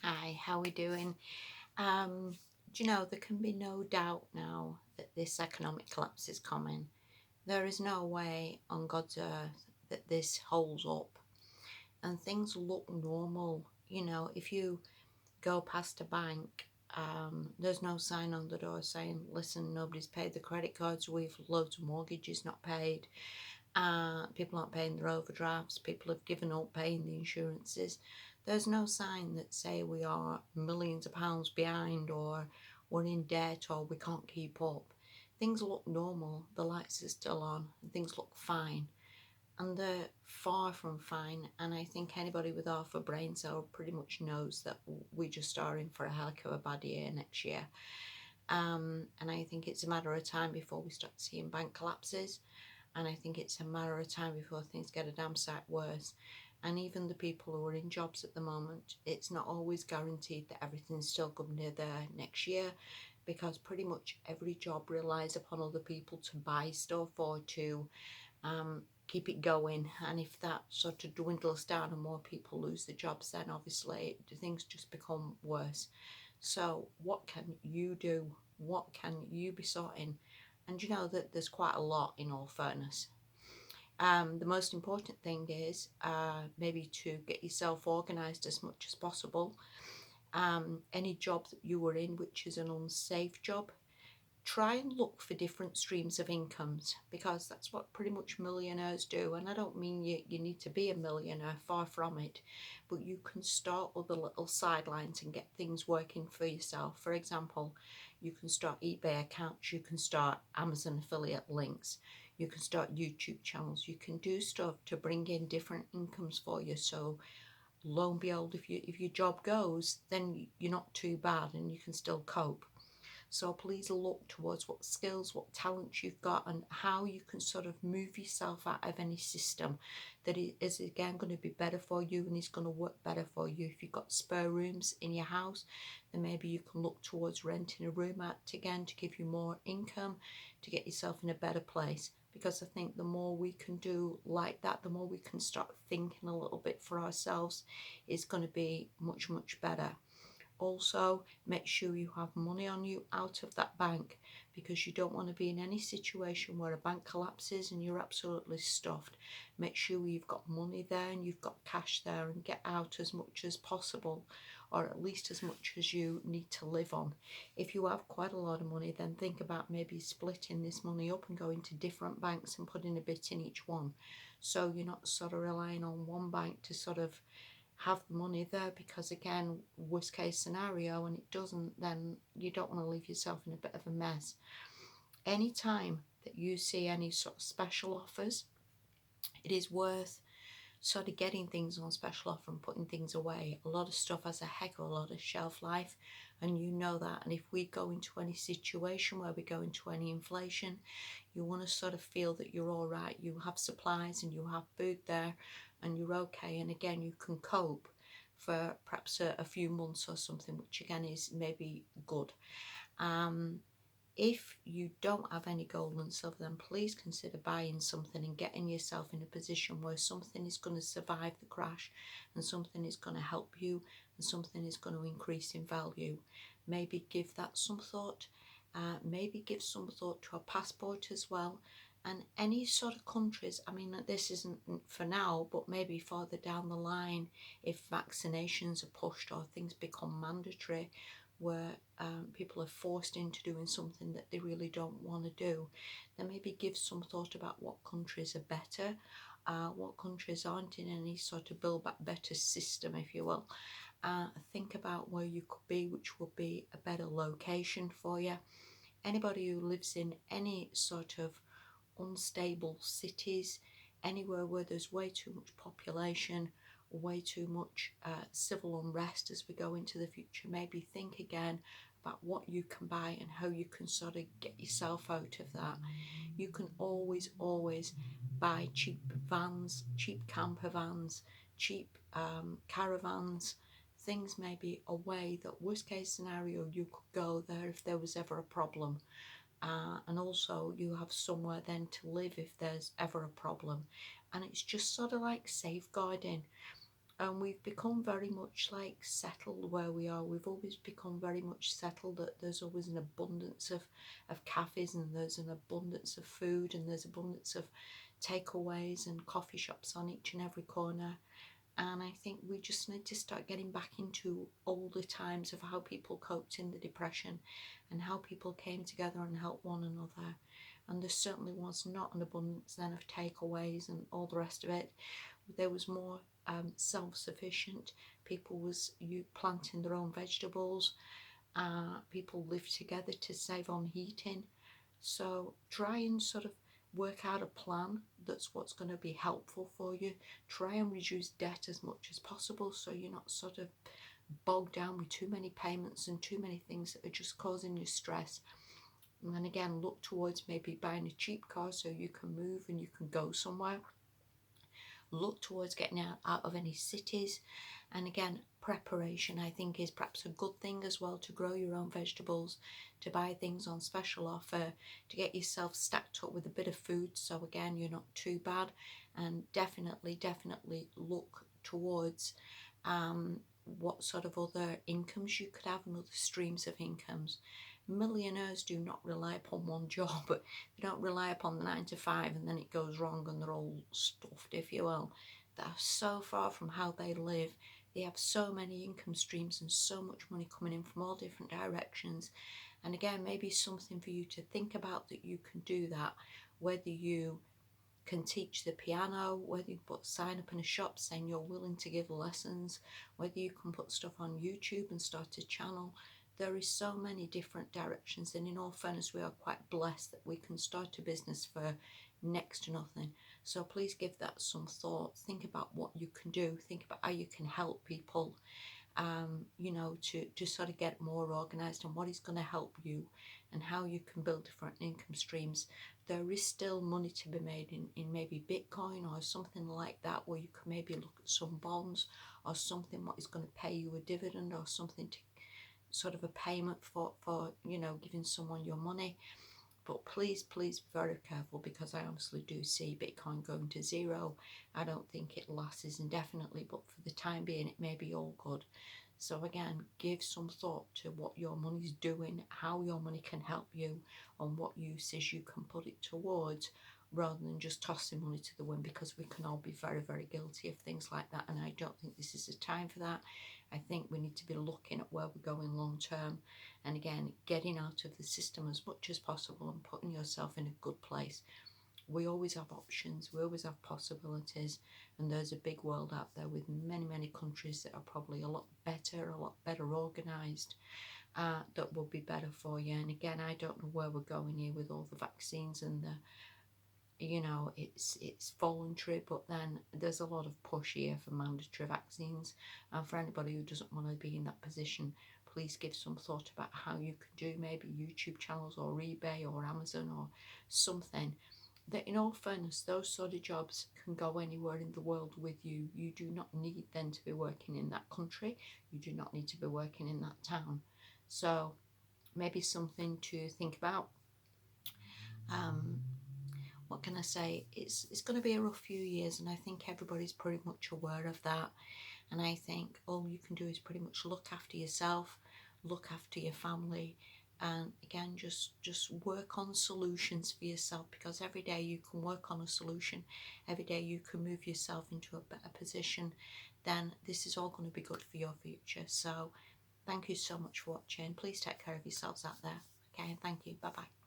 Hi, how we doing? Um, do you know, there can be no doubt now that this economic collapse is coming. There is no way on God's earth that this holds up and things look normal. If you go past a bank, there's no sign on the door saying, listen, nobody's paid the credit cards, we've loads of mortgages not paid. People aren't paying their overdrafts. People have given up paying the insurances. There's no sign that say we are millions of pounds behind or we're in debt or we can't keep up. Things look normal. The lights are still on. And things look fine. And they're far from fine. And I think anybody with half a brain cell pretty much knows that we just are in for a heck of a bad year next year. And I think it's a matter of time before we start seeing bank collapses. And I think it's a matter of time before things get a damn sight worse. And even the people who are in jobs at the moment, it's not always guaranteed that everything's still going to be there next year, because pretty much every job relies upon other people to buy stuff or to keep it going. And if that sort of dwindles down and more people lose their jobs, then obviously things just become worse. So what can you do? What can you be sorting? And you know that there's quite a lot, in all fairness. The most important thing is maybe to get yourself organised as much as possible. Any job that you were in which is an unsafe job, try and look for different streams of incomes, because that's what pretty much millionaires do. And I don't mean you need to be a millionaire, far from it, but you can start other little sidelines and get things working for yourself. For example, you can start eBay accounts, you can start Amazon affiliate links, you can start YouTube channels, you can do stuff to bring in different incomes for you. So lo and behold, if your job goes, then you're not too bad and you can still cope. So please look towards what skills, what talents you've got, and how you can sort of move yourself out of any system that is again going to be better for you and is going to work better for you. If you've got spare rooms in your house, then maybe you can look towards renting a room out again to give you more income, to get yourself in a better place. Because I think the more we can do like that, the more we can start thinking a little bit for ourselves, is going to be much, much better. Also, make sure you have money on you out of that bank, because you don't want to be in any situation where a bank collapses and you're absolutely stuffed. Make sure you've got money there and you've got cash there, and get out as much as possible, or at least as much as you need to live on. If you have quite a lot of money, then think about maybe splitting this money up and going to different banks and putting a bit in each one, so you're not sort of relying on one bank to sort of have the money there. Because again, worst case scenario, and it doesn't, then you don't want to leave yourself in a bit of a mess. Anytime that you see any sort of special offers, it is worth sort of getting things on special offer and putting things away. A lot of stuff has a heck of a lot of shelf life, and you know that. And if we go into any situation where we go into any inflation, you want to sort of feel that you're all right, you have supplies and you have food there and you're okay. And again, you can cope for perhaps a few months or something, which again is maybe good. um, if you don't have any gold and silver, then please consider buying something and getting yourself in a position where something is going to survive the crash, and something is going to help you, and something is going to increase in value. Maybe give that some thought. Maybe give some thought to a passport as well. And any sort of countries, I mean, this isn't for now, but maybe further down the line, if vaccinations are pushed or things become mandatory, where people are forced into doing something that they really don't want to do, then maybe give some thought about what countries are better, what countries aren't in any sort of build back better system, if you will. Think about where you could be, which would be a better location for you. Anybody who lives in any sort of unstable cities, anywhere where there's way too much population, way too much civil unrest as we go into the future, maybe think again about what you can buy and how you can sort of get yourself out of that. You can always buy cheap vans, cheap camper vans, cheap caravans, things maybe away that worst case scenario you could go there if there was ever a problem. And also you have somewhere then to live if there's ever a problem. And it's just sort of like safeguarding. And we've become very much like settled where we are. We've always become very much settled that there's always an abundance of cafes, and there's an abundance of food, and there's abundance of takeaways and coffee shops on each and every corner. And I think we just need to start getting back into older times of how people coped in the Depression and how people came together and helped one another. And there certainly was not an abundance then of takeaways and all the rest of it. There was more self-sufficient. People was you planting their own vegetables. People lived together to save on heating. So try and sort of work out a plan that's what's going to be helpful for you. Try and reduce debt as much as possible so you're not sort of bogged down with too many payments and too many things that are just causing you stress. And then again, look towards maybe buying a cheap car so you can move and you can go somewhere. Look towards getting out of any cities. And again, preparation I think is perhaps a good thing as well, to grow your own vegetables, to buy things on special offer, to get yourself stacked up with a bit of food so again you're not too bad. And definitely look towards what sort of other incomes you could have and other streams of incomes. Millionaires do not rely upon one job, but they don't rely upon the 9 to 5 and then it goes wrong and they're all stuffed, if you will. They're so far from how they live. They have so many income streams and so much money coming in from all different directions. And again, maybe something for you to think about, that you can do that, whether you can teach the piano, whether you put sign up in a shop saying you're willing to give lessons, whether you can put stuff on YouTube and start a channel. There is so many different directions, and in all fairness we are quite blessed that we can start a business for next to nothing. So please give that some thought. Think about what you can do, think about how you can help people, you know, to sort of get more organized and what is going to help you and how you can build different income streams. There is still money to be made in maybe Bitcoin or something like that, where you can maybe look at some bonds or something what is going to pay you a dividend or something to sort of a payment for you know, giving someone your money. But please be very careful, because I honestly do see Bitcoin going to zero. I don't think it lasts indefinitely, but for the time being it may be all good. So again, give some thought to what your money's doing, how your money can help you, and what uses you can put it towards, rather than just tossing money to the wind, because we can all be very guilty of things like that. And I don't think this is the time for that. I think we need to be looking at where we're going long term, and again, getting out of the system as much as possible and putting yourself in a good place. We always have options, we always have possibilities, and there's a big world out there with many countries that are probably a lot better organised, that will be better for you. And again, I don't know where we're going here with all the vaccines and the, you know, it's voluntary, but then there's a lot of push here for mandatory vaccines. And for anybody who doesn't want to be in that position, please give some thought about how you could do maybe YouTube channels or eBay or Amazon or something that, in all fairness, those sort of jobs can go anywhere in the world with you. You do not need then to be working in that country, you do not need to be working in that town. So maybe something to think about. um, what can I say? It's going to be a rough few years, and I think everybody's pretty much aware of that. And I think all you can do is pretty much look after yourself, look after your family, and again, just work on solutions for yourself, because every day you can work on a solution, every day you can move yourself into a better position, then this is all going to be good for your future. So thank you so much for watching. Please take care of yourselves out there. Okay, and thank you. Bye bye.